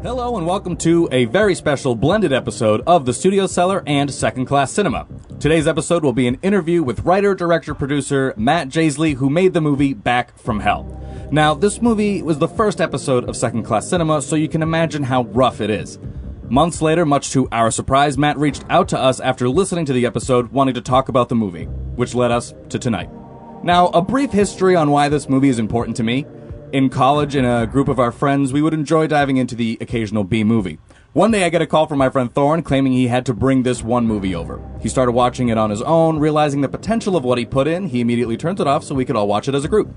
Hello and welcome to a very special blended episode of the Studio Cellar and Second Class Cinema. Today's episode will be an interview with writer, director, producer Matt Jaissle, who made the movie Back from Hell. Now, this movie was the first episode of Second Class Cinema, so you can imagine how rough it is. Months later, much to our surprise, Matt reached out to us after listening to the episode, wanting to talk about the movie, which led us to tonight. Now, a brief history on why this movie is important to me. In college, in a group of our friends, we would enjoy diving into the occasional B-movie. One day I get a call from my friend Thorne claiming he had to bring this one movie over. He started watching it on his own, realizing the potential of what he put in. He immediately turned it off so we could all watch it as a group.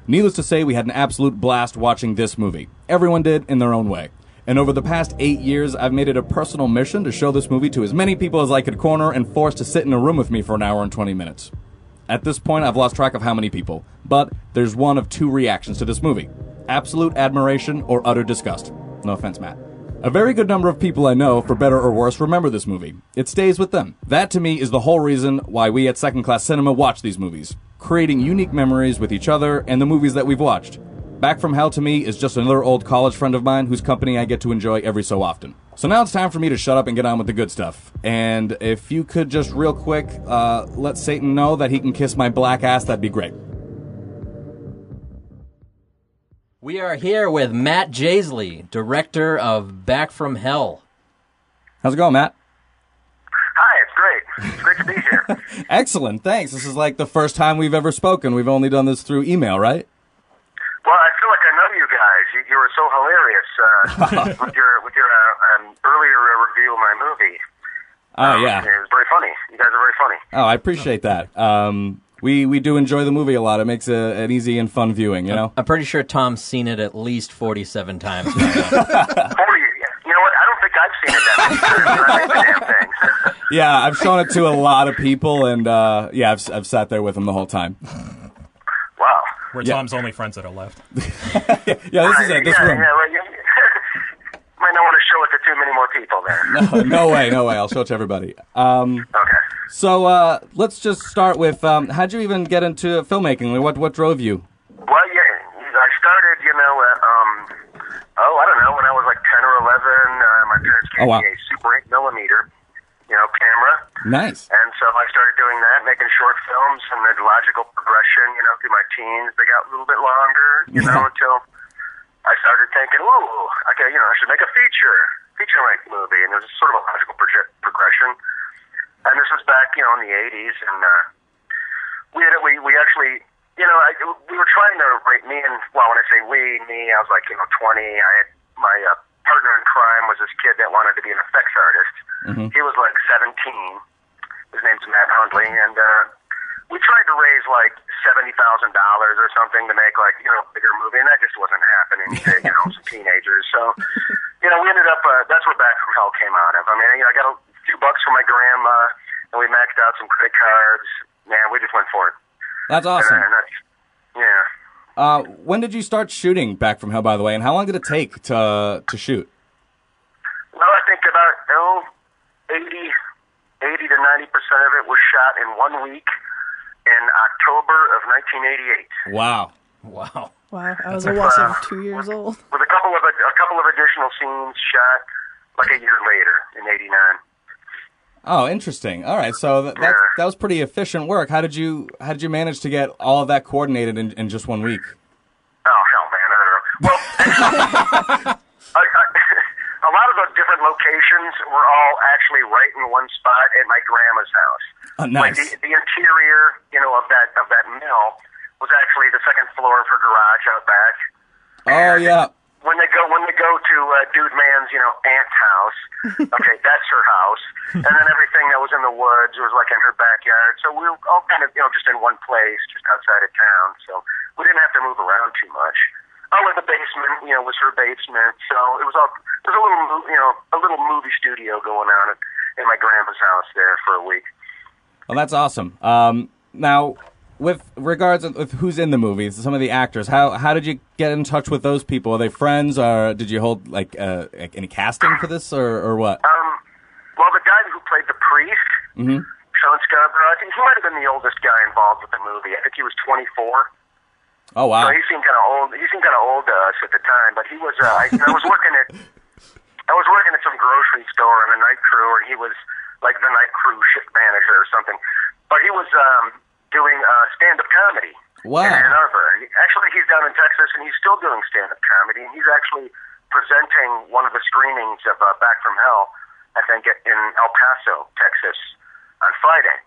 Needless to say, we had an absolute blast watching this movie. Everyone did in their own way. And over the past 8 years, I've made it a personal mission to show this movie to as many people as I could corner and force to sit in a room with me for an hour and 20 minutes. At this point, I've lost track of how many people, but there's one of two reactions to this movie. Absolute admiration or utter disgust. No offense, Matt. A very good number of people I know, for better or worse, remember this movie. It stays with them. That, to me, is the whole reason why we at Second Class Cinema watch these movies. Creating unique memories with each other and the movies that we've watched. Back from Hell, to me, is just another old college friend of mine whose company I get to enjoy every so often. So now it's time for me to shut up and get on with the good stuff. And if you could just real quick let Satan know that he can kiss my black ass, that'd be great. We are here with Matt Jaissle, director of Back from Hell. How's it going, Matt? Hi, it's great. It's great to be here. Excellent, thanks. This is like the first time we've ever spoken. We've only done this through email, right? Well, I feel like I know you guys. You were so hilarious with your earlier review of my movie. Oh, yeah. It was very funny. You guys are very funny. Oh, I appreciate that. We do enjoy the movie a lot. It makes an easy and fun viewing, you know? I'm pretty sure Tom's seen it at least 47 times. You know what? I don't think I've seen it that many times. I think the damn things. Yeah, I've shown it to a lot of people, and I've sat there with them the whole time. Wow. We're Tom's only friends that are left. Yeah, this is it. This room. Well, you might not want to show it to too many more people there. No way. I'll show it to everybody. Okay. So let's just start with how'd you even get into filmmaking? What drove you? Well, I started, I don't know, when I was like 10 or 11, my parents gave me a Super 8 millimeter, camera. Nice. And so I started doing that, making short films, and the logical progression, through my teens, they got a little bit longer, until I started thinking, ooh, okay, I should make a feature-length movie, and it was sort of a logical progression. And this was back, in the 80s, and we actually, we were trying to rate me, and, well, when I say me, I was like, 20. I had my partner in crime was this kid that wanted to be an effects artist. Mm-hmm. He was like 17. His name's Matt Hundley, and we tried to raise like $70,000 or something to make like, a bigger movie, and that just wasn't happening to, some teenagers. So, we ended up, that's where Back from Hell came out of. I mean, I got a few bucks from my grandma, and we maxed out some credit cards. Man, we just went for it. That's awesome. And that's, yeah. When did you start shooting Back from Hell, by the way, and how long did it take to shoot? Well, I think about 80 to 90% of it was shot in 1 week in October of 1988. Wow. Wow, I was a whopping 2 years old. With a couple of additional scenes shot like a year later in '89. Oh, interesting. All right, so that was pretty efficient work. How did you manage to get all of that coordinated in just 1 week? Oh hell, man, I don't know. Well, a lot of the different locations were all actually right in one spot at my grandma's house. Oh, nice. Like the interior, of that mill was actually the second floor of her garage out back. Oh, yeah. When they go to Dude Man's, aunt's house, okay, that's her house, and then everything that was in the woods was like in her backyard. So we were all kind of, just in one place, just outside of town. So we didn't have to move around too much. Oh, in the basement, was her basement. So it was a little movie studio going on in my grandma's house there for a week. Well, that's awesome. Now, with regards with who's in the movies, some of the actors, how did you get in touch with those people? Are they friends, or did you hold like any casting for this, or what? Well, the guy who played the priest, Sean Scarborough, I think he might have been the oldest guy involved with the movie. I think he was 24. Oh wow! So he seemed kind of old. He seemed kind of old to us at the time, but he was. I was working at I was working at some grocery store on the night crew, or he was like the night crew shift manager or something. But he was doing stand-up comedy Wow. in Ann Arbor. Actually, he's down in Texas, and he's still doing stand-up comedy. And he's actually presenting one of the screenings of Back from Hell, I think, in El Paso, Texas, on Friday.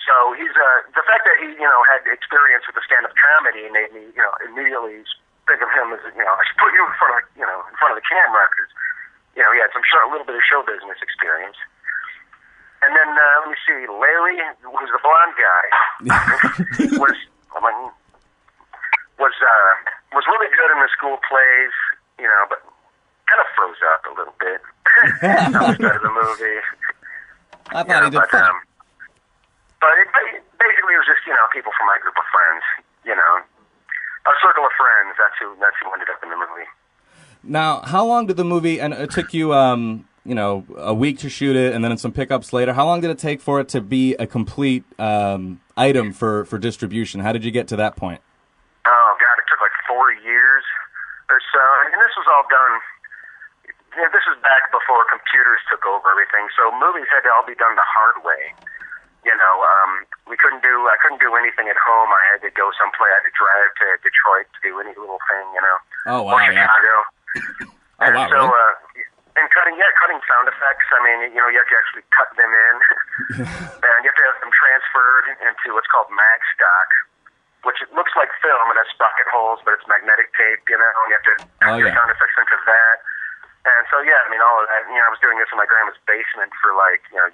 So he's the fact that he, had experience with the stand-up comedy made me, immediately think of him as, I should put you in front of the camera because, he had some a little bit of show business experience. And then let me see, Larry, who's the blonde guy, was really good in the school plays, but kind of froze up a little bit. Not the start of the movie. I thought he did fine. But basically, it was just people from my group of friends. A circle of friends. That's who ended up in the movie. Now, how long did the movie? And it took you, a week to shoot it, and then some pickups later. How long did it take for it to be a complete item for distribution? How did you get to that point? Oh God, it took like 4 years or so, and this was all done. This was back before computers took over everything, so movies had to all be done the hard way. I couldn't do anything at home. I had to go someplace. I had to drive to Detroit to do any little thing, Oh wow, or Chicago. Oh wow, so, really? And cutting sound effects. I mean, you have to actually cut them in, and you have to have them transferred into what's called mag stock, which it looks like film and has sprocket holes, but it's magnetic tape. And you have to cut your sound effects into that. And so, all of that. I was doing this in my grandma's basement for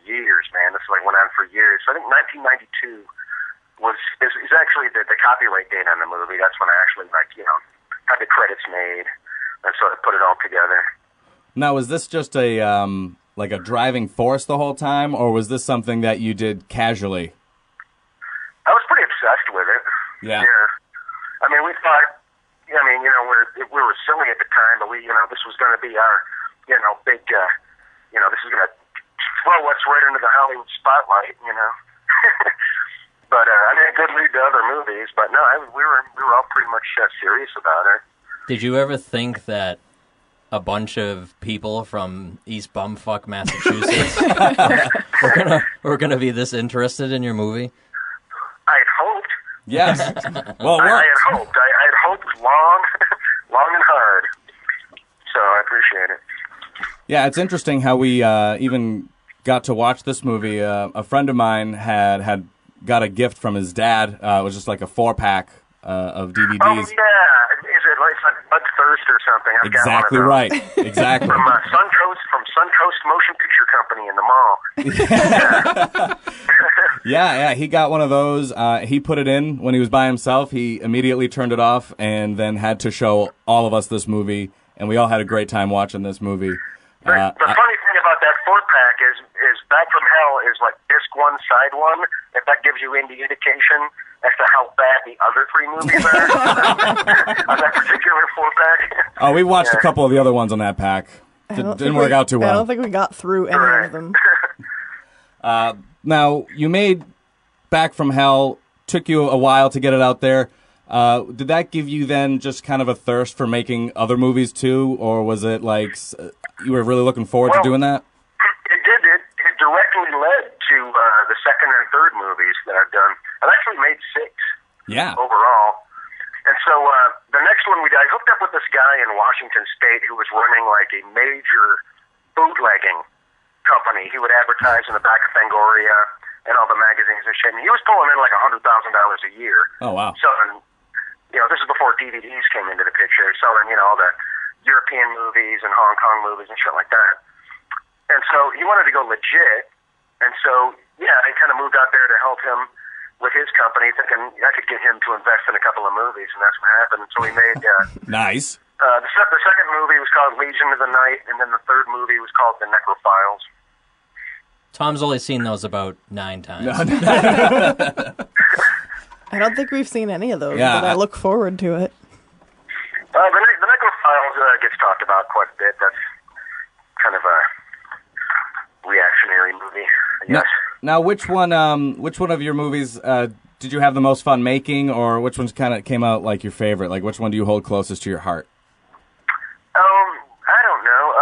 years, man. This went on for years. So I think 1992 is actually the copyright date on the movie. That's when I actually had the credits made, and so I put it all together. Now, was this just a driving force the whole time, or was this something that you did casually? I was pretty obsessed with it. Yeah. I mean, we thought. We were silly at the time, but this was going to be our, big, this is going to throw us right into the Hollywood spotlight, But it could lead to other movies. But no, we were all pretty much serious about it. Did you ever think that a bunch of people from East Bumfuck, Massachusetts were gonna be this interested in your movie? I had hoped. Yes. Well, I had hoped. I had hoped long and hard. So I appreciate it. Yeah, it's interesting how we even got to watch this movie. A friend of mine had got a gift from his dad. It was just like a 4-pack of DVDs. Oh, yeah. Is it like Bud Thirst or something? I've Exactly got one of right. Exactly. From Suncoast Motion Picture Company in the mall. Yeah, he got one of those. He put it in when he was by himself. He immediately turned it off and then had to show all of us this movie, and we all had a great time watching this movie. The funny thing about that 4-pack is Back from Hell is like disc 1, side 1, if that gives you any indication as to how bad the other 3 movies are on that particular 4-pack. Oh, we watched a couple of the other ones on that pack. Didn't work out too well. I don't think we got through any of them. Now, you made Back from Hell, took you a while to get it out there. Did that give you then just kind of a thirst for making other movies too, or was it like you were really looking forward to doing that? It did. It directly led to the second and third movies that I've done. I've actually made 6 overall. And so the next one I hooked up with this guy in Washington State who was running like a major bootlegging company. He would advertise in the back of Fangoria and all the magazines and shit. And he was pulling in like $100,000 a year. Oh, wow. Selling, this is before DVDs came into the picture, selling, all the European movies and Hong Kong movies and shit like that. And so he wanted to go legit. And so, I kind of moved out there to help him with his company, thinking I could get him to invest in a couple of movies, and that's what happened. And so we made... Nice. The second movie was called Legion of the Night, and then the third movie was called The Necrophiles. Tom's only seen those about 9 times. I don't think we've seen any of those, but I look forward to it. The Necrophiles gets talked about quite a bit. That's kind of a reactionary movie, I guess. Now, which one of your movies did you have the most fun making, or which ones kind of came out like your favorite? Like, which one do you hold closest to your heart? I don't know.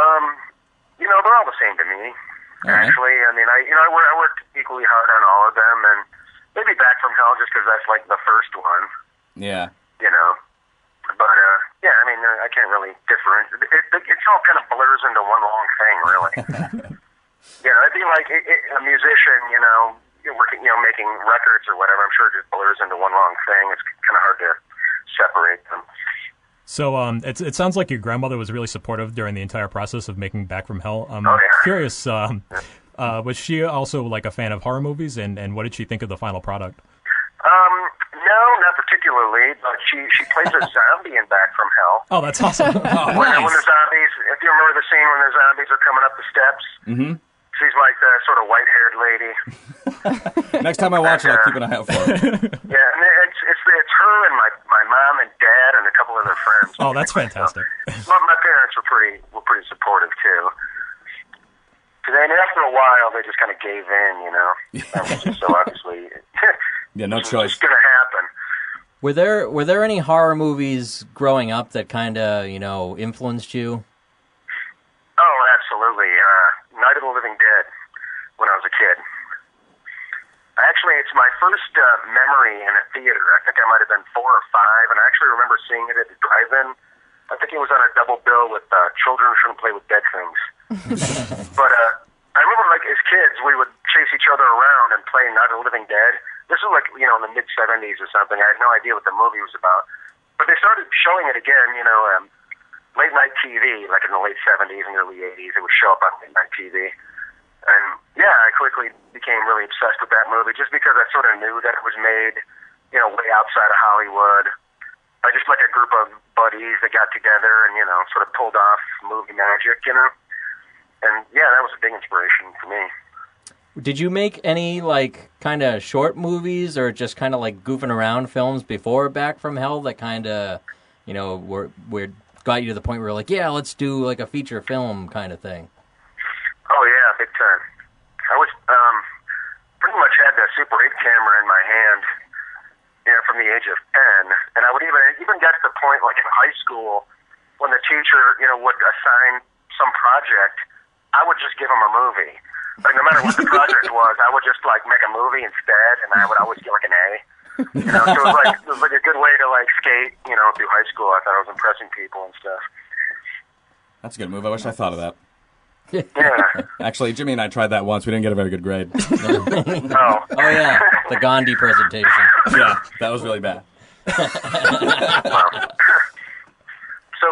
all the same to me. All right. Actually, I mean, I worked equally hard on all of them, and maybe Back from Hell just because that's like the first one. Yeah. You know, but yeah, I mean, I can't really differentiate. It's all kind of blurs into one long thing, really. You know, it'd be like a musician, you know, working, you know, making records or whatever. I'm sure it just blurs into one long thing. It's kind of hard to separate them. So it sounds like your grandmother was really supportive during the entire process of making Back from Hell. I'm curious, was she also like a fan of horror movies, and what did she think of the final product? No, not particularly, but she plays a zombie in Back from Hell. Oh, that's awesome. Oh, When nice. the zombies, if you remember the scene when the zombies are coming up the steps, she's like the sort of white-haired lady. Next time I watch it, I'll keep an eye out for it. Yeah, and it's her and my mom and dad and a couple of their friends. Oh, that's fantastic. My parents were pretty supportive too. Because then after a while, they just kind of gave in, you know. That was just so obviously. Yeah, no choice. It's going to happen. Were there any horror movies growing up that kind of, you know, influenced you? Oh, absolutely. Night of the Living Dead when I was a kid. Actually, it's my first memory in a theater. I think I might have been 4 or 5, and I actually remember seeing it at the drive-in. I think it was on a double bill with Children Shouldn't Play with Dead Things. But I remember, like, as kids, we would chase each other around and play Night of the Living Dead. This was, like, you know, in the mid-'70s or something. I had no idea what the movie was about. But they started showing it again, you know, late-night TV, like in the late 70s and early 80s. It would show up on late-night TV. And, yeah, I quickly became really obsessed with that movie just because I sort of knew that it was made, you know, way outside of Hollywood. By just, like, a group of buddies that got together and, you know, sort of pulled off movie magic, you know. And, yeah, that was a big inspiration for me. Did you make any, like, kind of short movies or just kind of, like, goofing around films before Back from Hell that kind of, you know, were got you to the point where you're like, yeah, let's do, like, a feature film kind of thing? Oh, yeah, big time. I was pretty much had the Super 8 camera in my hand, you know, from the age of 10. And I would even get to the point, like, in high school, when the teacher, you know, would assign some project, I would just give them a movie. Like, no matter what the project was, I would just, like, make a movie instead, and I would always get, like, an A. You know, so it was like a good way to, like, skate, you know, through high school. I thought I was impressing people and stuff. That's a good move. I wish I thought of that. Yeah. Actually, Jimmy and I tried that once. We didn't get a very good grade. Oh, yeah, the Gandhi presentation. Yeah, that was really bad. So,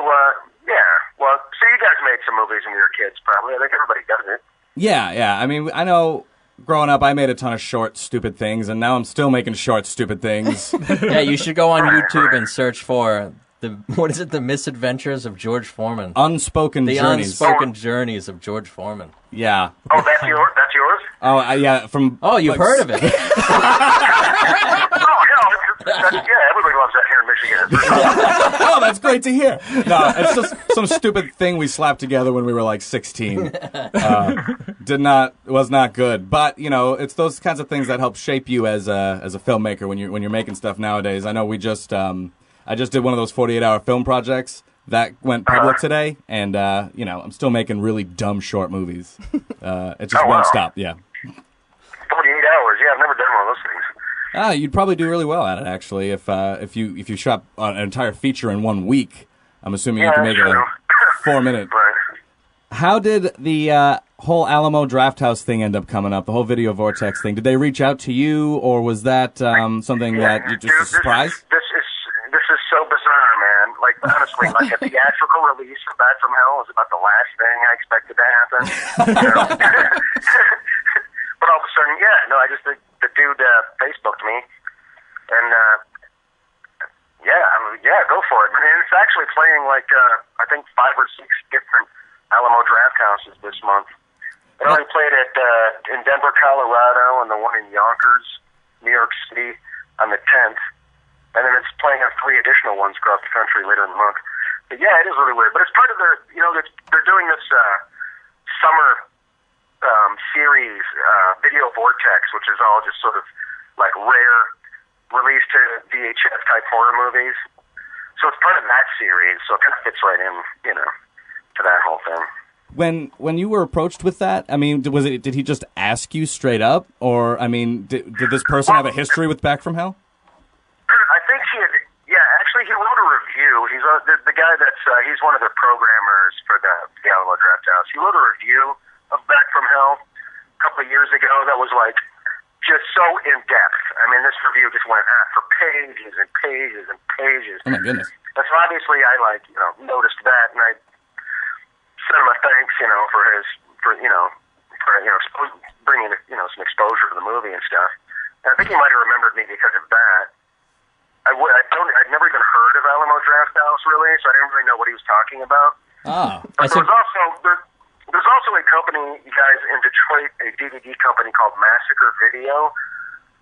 yeah. Well, so you guys made some movies when you were kids, probably. I think everybody does it. Yeah. I mean, I know growing up, I made a ton of short, stupid things, and now I'm still making short, stupid things. Yeah, you should go on YouTube and search for the Misadventures of George Foreman. Unspoken Journeys. The Unspoken Journeys of George Foreman. Yeah. Oh, that's yours? Oh, yeah. Oh, you've heard of it. Yeah, everybody loves that here in Michigan. Oh, that's great to hear. No, it's just some stupid thing we slapped together when we were like 16. Was not good. But, you know, it's those kinds of things that help shape you as a filmmaker when you're making stuff nowadays. I know I just did one of those 48-hour film projects that went public today, and you know, I'm still making really dumb short movies. It just won't stop. Yeah. 48 hours. Yeah, I've never done one of those things. You'd probably do really well at it, actually, if you shot an entire feature in 1 week. I'm assuming you can make a 4-minute. Right. How did the whole Alamo Drafthouse thing end up coming up? The whole Video Vortex thing. Did they reach out to you, or was that something that you just a surprise? This is so bizarre, man. Like, honestly, like a theatrical release of Back from Hell is about the last thing I expected to happen. You know? But all of a sudden, the dude Facebooked me, and go for it. And it's actually playing like I think 5 or 6 different Alamo Drafthouses this month. It only played at in Denver, Colorado, and the one in Yonkers, New York City, on the 10th. And then it's playing on 3 additional ones across the country later in the month. But yeah, it is really weird. But it's part of their, you know, they're doing this summer series, Video Vortex, which is all just sort of like rare release to VHS type horror movies. So it's part of that series. So it kind of fits right in, you know, to that whole thing. When you were approached with that, I mean, did he just ask you straight up, or I mean, did this person have a history with Back from Hell? I think he had. Yeah, actually, he wrote a review. He's the guy that's he's one of the programmers for the Alamo Drafthouse. He wrote a review of Back from Hell a couple of years ago that was like just so in depth. I mean, this review just went on for pages and pages and pages. Oh my goodness! And so obviously, I noticed that, and I sent him a thanks, for bringing some exposure to the movie and stuff. And I think he might have remembered me because of that. I'd never even heard of Alamo Drafthouse really, so I didn't really know what he was talking about. Ah, but there's also a company, you guys, in Detroit, a DVD company called Massacre Video,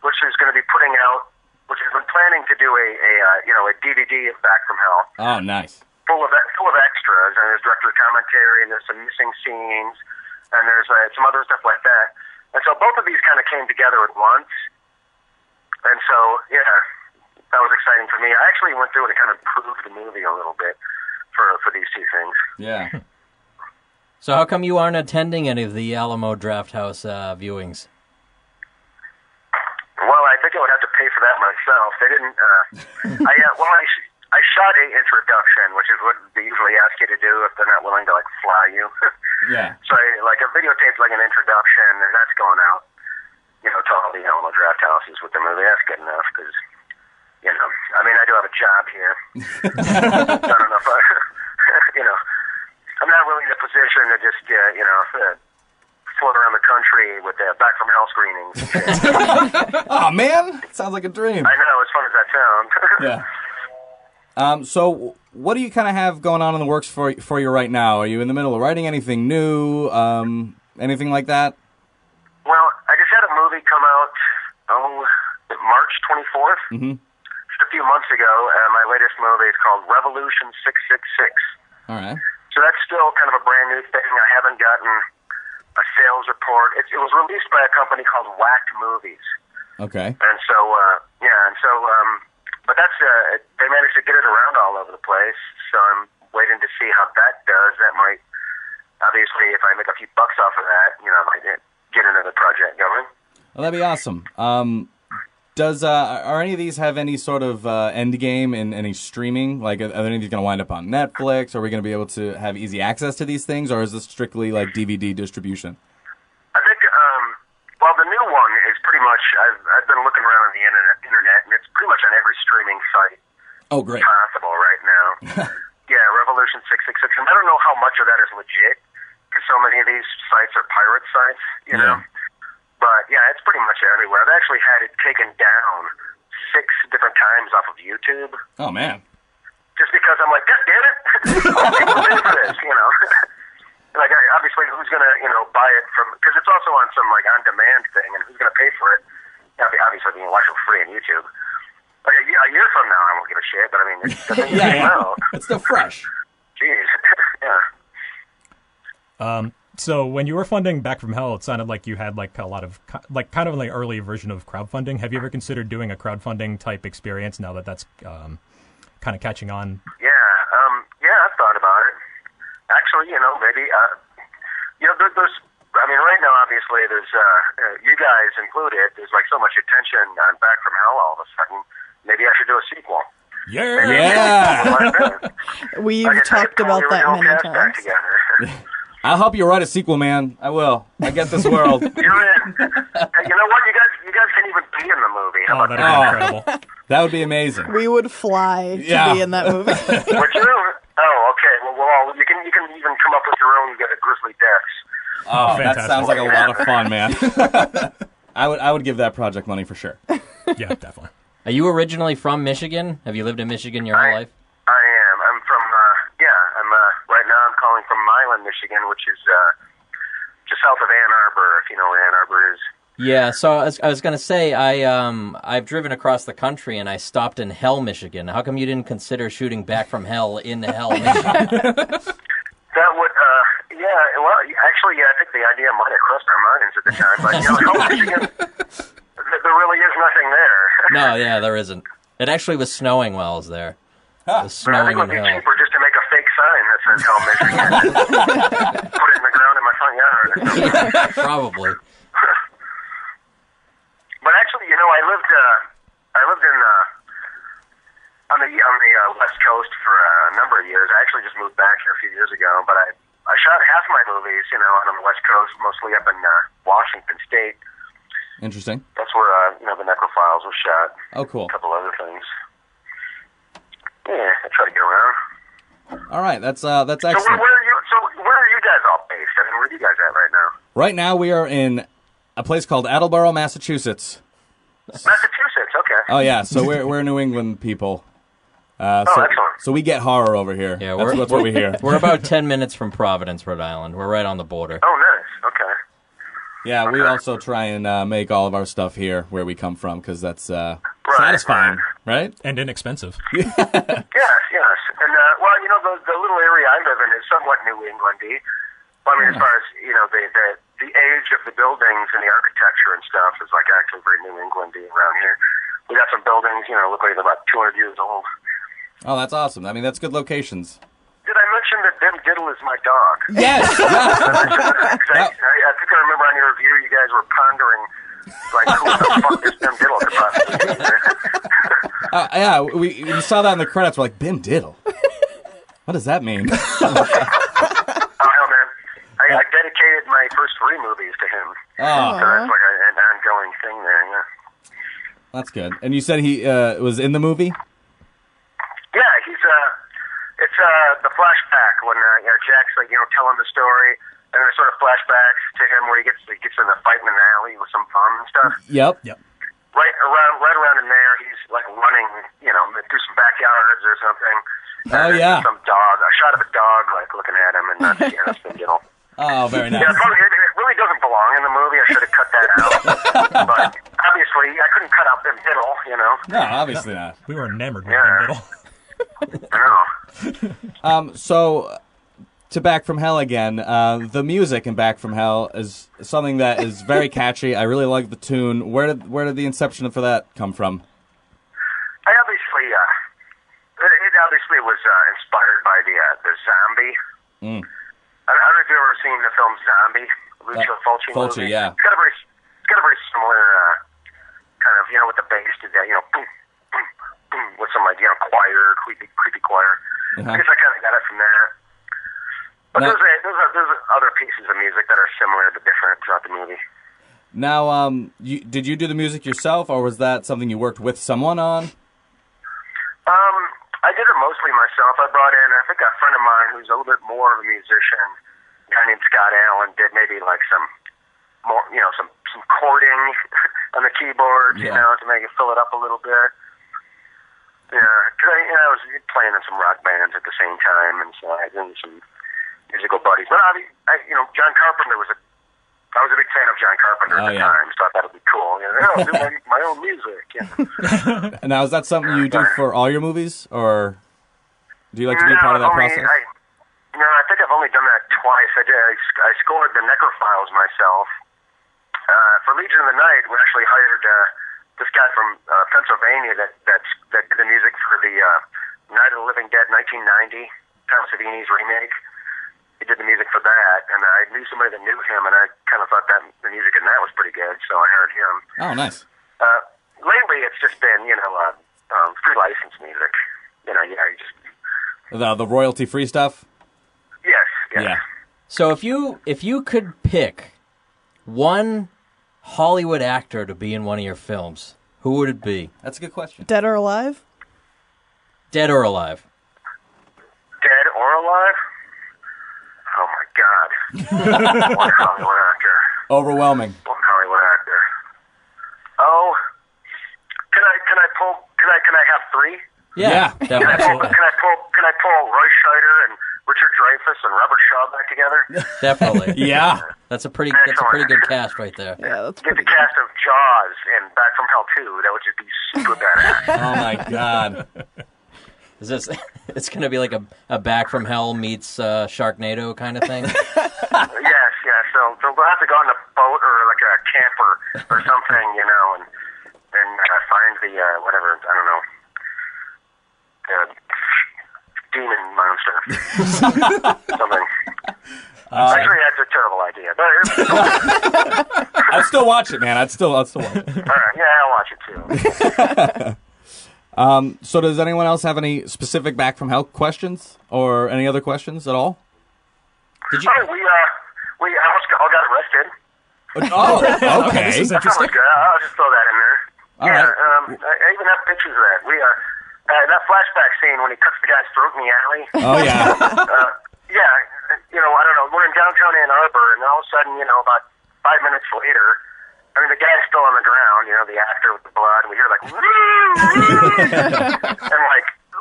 which is going to be putting out, which has been planning to do a DVD of Back from Hell. Oh, nice. Full of extras, and there's director's commentary, and there's some missing scenes, and there's some other stuff like that. And so both of these kind of came together at once. And so, yeah, that was exciting for me. I actually went through it and kind of improved the movie a little bit for these two things. Yeah. So how come you aren't attending any of the Alamo Drafthouse viewings? Well, I think I would have to pay for that myself. They didn't. I shot a introduction, which is what they usually ask you to do if they're not willing to fly you. Yeah. So I videotaped an introduction, and that's going out, to all the Alamo Drafthouses with the movie. That's good enough because, I mean, I do have a job here. I don't know if I'm not really in a position to just, float around the country with Back from Hell screenings. Oh man, sounds like a dream. I know, as fun as that sounds. Yeah. So what do you kind of have going on in the works for you right now? Are you in the middle of writing anything new? Anything like that? Well, I just had a movie come out, March 24th. Mm-hmm. Just a few months ago. My latest movie is called Revolution 666. All right. So that's still kind of a brand new thing. I haven't gotten a sales report. It was released by a company called Whacked Movies. Okay. And so, but that's, they managed to get it around all over the place. So I'm waiting to see how that does. That might, obviously, if I make a few bucks off of that, I might get another project going. Well, that'd be awesome. Are any of these have any sort of end game in any streaming? Like, are any of these going to wind up on Netflix? Are we going to be able to have easy access to these things, or is this strictly like DVD distribution? I think, well, the new one is pretty much, I've been looking around on the internet, and it's pretty much on every streaming site possible right now. Yeah, Revolution 666. And I don't know how much of that is legit, because so many of these sites are pirate sites, you know? But, yeah, it's pretty much everywhere. I've actually had it taken down 6 different times off of YouTube. Oh, man. Just because I'm like, God damn it! All people pay for this, obviously, who's going to, buy it from... Because it's also on some, on-demand thing, and who's going to pay for it? Obviously, you can watch it for free on YouTube. Like, a year from now, I won't give a shit, but, I mean, it's the thing It's still fresh. Jeez. Yeah. So when you were funding Back from Hell, it sounded like you had a lot of kind of an early version of crowdfunding. Have you ever considered doing a crowdfunding type experience now that that's kind of catching on? Yeah, I've thought about it. Actually, maybe there's. I mean, right now, obviously, there's you guys included. There's so much attention on Back from Hell all of a sudden. Maybe I should do a sequel. Yeah. We've talked about that many times. I'll help you write a sequel, man. I will. I get this world. You're in. Hey, you know what? You guys can't even be in the movie. How about that'd be incredible. That would be amazing. We would fly to be in that movie. Would you? Oh, okay. Well, you can even come up with your own Grizzly Deaths. Oh, fantastic. That sounds like a lot of fun, man. I would give that project money for sure. Yeah, definitely. Are you originally from Michigan? Have you lived in Michigan your whole life? I am. I'm from, right now I'm calling from Milan, Michigan, which is just south of Ann Arbor, if you know where Ann Arbor is. Yeah, so I was going to say, I've driven across the country and I stopped in Hell, Michigan. How come you didn't consider shooting Back from Hell in Hell, Michigan? That would, well, actually, I think the idea might have crossed our minds at the time, but, Hell, Michigan, there really is nothing there. No, yeah, there isn't. It actually was snowing while I was there. It was But I snowing think it in would be Hell. cheaper just to make a fake sign that says Hell, Michigan. Put it in the front yard. Yeah, probably. But actually, you know, I lived in on the West Coast for a number of years. I actually just moved back here a few years ago, but I shot half my movies, you know, on the West Coast, mostly up in Washington State. Interesting. That's where you know, the Necrophiles was shot. Oh, cool. A couple other things. Yeah, I try to get around. All right, that's excellent. So where are you guys all based? I mean, where are you guys at right now? Right now, we are in a place called Attleboro, Massachusetts. Massachusetts, okay. Oh yeah, so we're New England people. Excellent. So we get horror over here. Yeah, that's what we hear. We're about 10 minutes from Providence, Rhode Island. We're right on the border. Oh, nice. Okay. Yeah, we also try and make all of our stuff here where we come from because that's satisfying, right? And inexpensive. Yes. And, well, you know, the little area I live in is somewhat New England-y. Well, I mean, as far as, you know, the age of the buildings and the architecture and stuff is, like, actually very New England-y around here. We got some buildings, you know, look like they're about 200 years old. Oh, that's awesome. I mean, that's good locations. Did I mention that Ben Diddle is my dog? Yes! I think I remember on your review you guys were pondering, like, who the fuck is Ben Diddle could possibly be? Yeah, we saw that in the credits. We're like, Ben Diddle? What does that mean? Oh, hell, man. I dedicated my first 3 movies to him. Oh. So that's like an ongoing thing there, yeah. That's good. And you said he was in the movie? Yeah, it's the flashback when Jack's like, you know, telling the story, and then there's sort of flashbacks to him where he gets in the fight in an alley with some bum and stuff. Yep. Right around in there, he's like running, you know, through some backyards or something. Oh, yeah. Some dog, a shot of a dog like looking at him, and that's been, you know. Oh, very nice. Yeah, it really doesn't belong in the movie. I should have cut that out. But obviously, I couldn't cut out Ben Diddle, you know. No, obviously not. We were enamored with Ben Diddle. I know. So, to Back from Hell again, the music in Back from Hell is something that is very catchy. I really like the tune. Where did the inception for that come from? I obviously, it obviously was inspired by the zombie. I don't know if you've ever seen the film Zombie, Lucio Fulci movie. Yeah. It's got a very similar kind of, you know, with the bass to that, you know, boom, boom, boom, with some, like, you know, choir, creepy choir. I guess I kind of got it from that. But there's other pieces of music that are similar but different throughout the movie. Now, did you do the music yourself, or was that something you worked with someone on? I did it mostly myself. I brought in, I think, a friend of mine who's a little bit more of a musician, a guy named Scott Allen, did maybe like some more, you know, some chording on the keyboard, you know, to make it fill it up a little bit. Yeah, because I was playing in some rock bands at the same time, and so I did some musical buddies. But you know, John Carpenter I was a big fan of John Carpenter at the time, so I thought it would be cool. You know, I'll do my own music. You know. Now, is that something you do for all your movies, or do you like to be part of that process? I think I've only done that twice. I scored the Necrophiles myself. For Legion of the Night, we actually hired this guy from Pennsylvania that did the music for the Night of the Living Dead 1990, Tom Savini's remake. He did the music for that, and I knew somebody that knew him, and I kind of thought that the music in that was pretty good, so I hired him. Oh, nice. Lately, it's just been, you know, free license music. You know, you just... The royalty-free stuff? Yes. Yeah. So if you could pick one Hollywood actor to be in one of your films, who would it be? That's a good question. Dead or alive? Dead or alive? Dead or alive? Oh my God! One Hollywood actor. Overwhelming. One Hollywood actor. Oh, can I have 3? Yeah, definitely. Can I pull Roy Scheider and Richard Dreyfuss and Robert Shaw back together? Definitely. Yeah. That's a pretty good cast right there. Yeah, that's Get pretty the cast of Jaws and Back from Hell 2. That would just be super badass. Oh my God. It's going to be like a Back from Hell meets Sharknado kind of thing? Yes. So we'll have to go on a boat or like a camper or something, you know, and find the, whatever, I don't know, the demon monster. Something. Actually, that's a terrible idea. But I'd still watch it, man. I'd still watch it. All right, yeah, I'll watch it too. So does anyone else have any specific Back from Hell questions or any other questions at all? Did you? We almost all got arrested. Oh, okay. This is That was interesting. good. I'll just throw that in there. All yeah, right. I even have pictures of that. We that flashback scene when he cuts the guy's throat in the alley. Oh, yeah. Yeah, I don't know. We're in downtown Ann Arbor, and all of a sudden, about 5 minutes later, I mean, the guy's still on the ground, the actor with the blood, and we hear like, and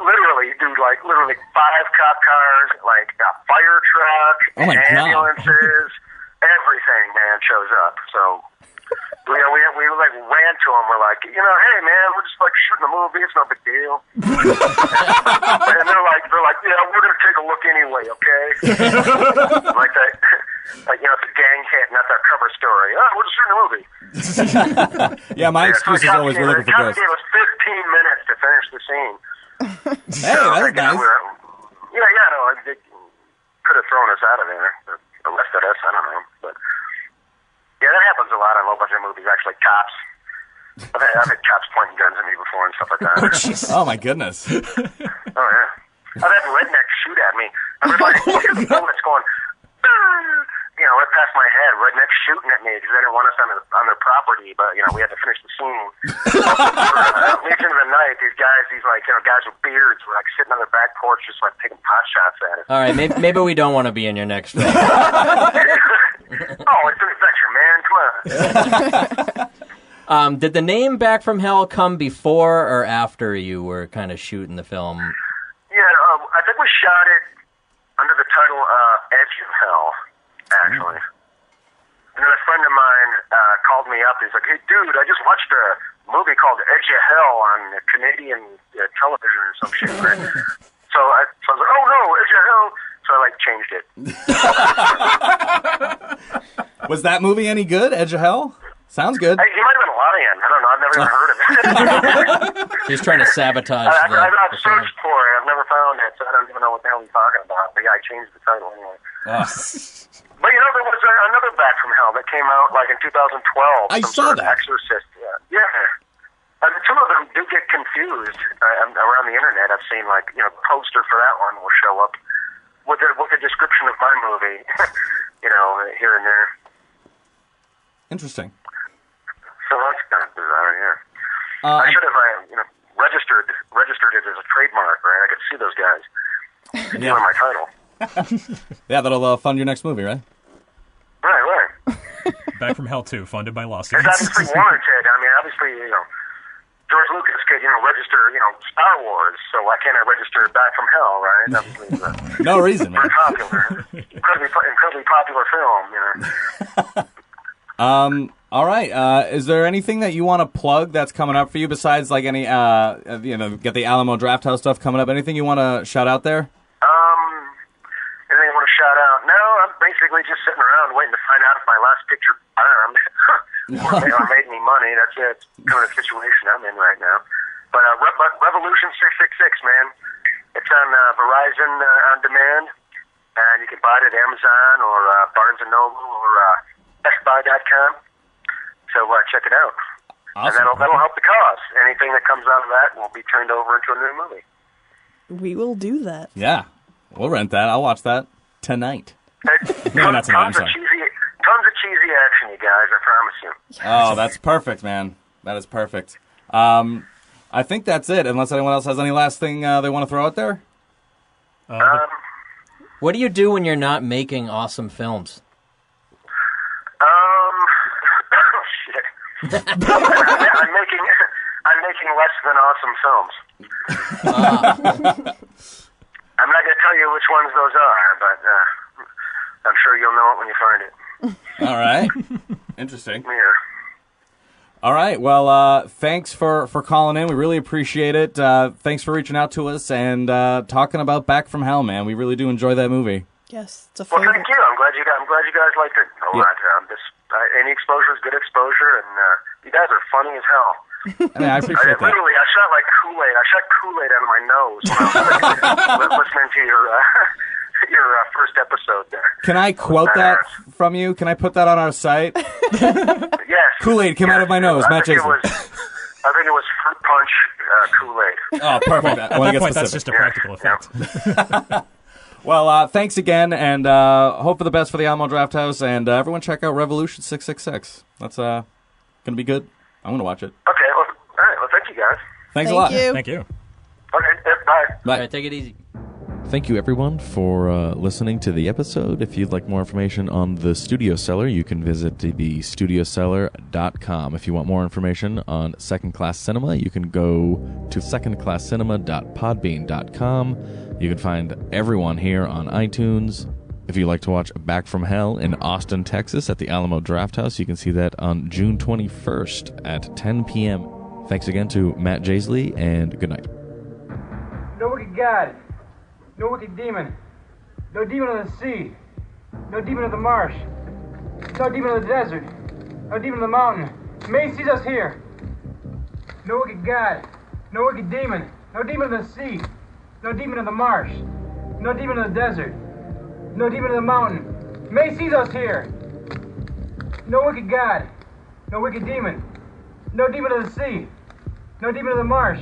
literally 5 cop cars, like a fire truck, Oh my God. ambulances, everything, man, shows up. So, we ran to him. We're like, hey, man, we're just shooting a movie. It's no big deal. And they're like, yeah, we're gonna take a look anyway, okay? Like that, it's a gang hit, not that cover story. Oh, we're just shooting a movie. Yeah, my excuse is always we're looking for The cop ghosts. gave us 15 minutes to finish the scene. Hey, that's nice. No, they could have thrown us out of there, or arrested us. I don't know, but yeah, that happens a lot in a whole bunch of movies. Actually, cops. I've had cops pointing guns at me before and stuff like that. Oh, my goodness. Oh yeah, I've had rednecks shoot at me. I remember the bullets going, right past my head. Rednecks shooting at me because they didn't want us on their property, but we had to finish the scene. Leads into the night, these guys with beards were sitting on their back porch, just taking pot shots at us. All right, maybe we don't want to be in your next film. Oh, it's an adventure, man. Come on. Did the name Back from Hell come before or after you were kind of shooting the film? Yeah, I think we shot it under the title Edge of Hell, actually. And then a friend of mine called me up. He's like, hey, dude, I just watched a movie called Edge of Hell on Canadian television or some shit. Right? So I was like, oh, no, Edge of Hell. So I changed it. Was that movie any good, Edge of Hell? Sounds good. He might have been lying. I don't know. I've never even heard of it. He's trying to sabatage I've the film. searched for it. I've never found it, so I don't even know what the hell he's talking about. But yeah, I changed the title anyway. Oh. But there was another Back from Hell that came out in 2012. I some saw sort of that. Exorcist. Yeah. The two of them do get confused around the internet. I've seen the poster for that one will show up with a description of my movie, here and there. Interesting. So that's kind of bizarre, yeah. I should have, registered it as a trademark, right? I could sue those guys. Stealing my title. Yeah, that'll fund your next movie, right? Right. Back from Hell 2, funded by lawsuits. It's obviously warranted. I mean, obviously, George Lucas could, register, Star Wars, so why can't I register Back from Hell, right? Obviously, No reason, man. very popular. Incredibly popular film, All right. Is there anything that you want to plug that's coming up for you besides any, get the Alamo Drafthouse stuff coming up? Anything you want to shout out there? Anything I want to shout out? No, I'm basically just sitting around waiting to find out if my last picture bombed or made any money. That's it. It's kind of the situation I'm in right now. But Revolution 666, man. It's on Verizon on demand, and you can buy it at Amazon or Barnes & Noble or BestBuy.com. So check it out. Awesome. And that'll help the cause. Anything that comes out of that will be turned over into a new movie. We will do that. Yeah. We'll rent that. I'll watch that tonight. No, not tonight, I'm sorry. Tons of cheesy action, you guys, I promise you. Oh, that's perfect, man. That is perfect. I think that's it, unless anyone else has any last thing they want to throw out there. What do you do when you're not making awesome films? Shit. I'm making less than awesome films. I'm not going to tell you which ones those are, but I'm sure you'll know it when you find it. All right. Interesting. Yeah. All right. Well, thanks for calling in. We really appreciate it. Thanks for reaching out to us and talking about Back from Hell, man. We really do enjoy that movie. Yes, it's a Well, favorite. thank you. I'm glad you guys liked it a lot. Any exposure is good exposure, and you guys are funny as hell. I mean, I appreciate that. Literally, I shot Kool-Aid. I shot Kool-Aid out of my nose when I was listening to your first episode there. Can I quote that from you? Can I put that on our site? Yes. Kool-Aid came out of my nose, Matt Jaissle. I think it was Fruit Punch Kool-Aid. Oh, perfect. At that point, that's just a practical effect. Yeah. Well, thanks again, and hope for the best for the Alamo Drafthouse, and everyone check out Revolution 666. That's going to be good. I'm going to watch it. Okay, well, all right. Well, thank you, guys. Thanks a lot. Thank you. Okay, bye. Bye. All right, take it easy. Thank you, everyone, for listening to the episode. If you'd like more information on the Studio Cellar, you can visit the studiocellar.com. If you want more information on Second Class Cinema, you can go to secondclasscinema.podbean.com. You can find everyone here on iTunes. If you'd like to watch Back from Hell in Austin, Texas at the Alamo Drafthouse, you can see that on June 21st at 10 p.m. Thanks again to Matt Jaissle, and good night. No wicked God, no wicked demon, no demon of the sea, no demon of the marsh, no demon of the desert, no demon of the mountain may seize us here. No wicked God, no wicked demon, no demon of the sea, no demon of the marsh, no demon of the desert, no demon of the mountain may seize us here. No wicked God, no wicked demon, no demon of the sea, no demon of the marsh,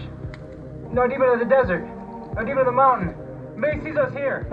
no demon of the desert, no demon of the mountain may seize us here.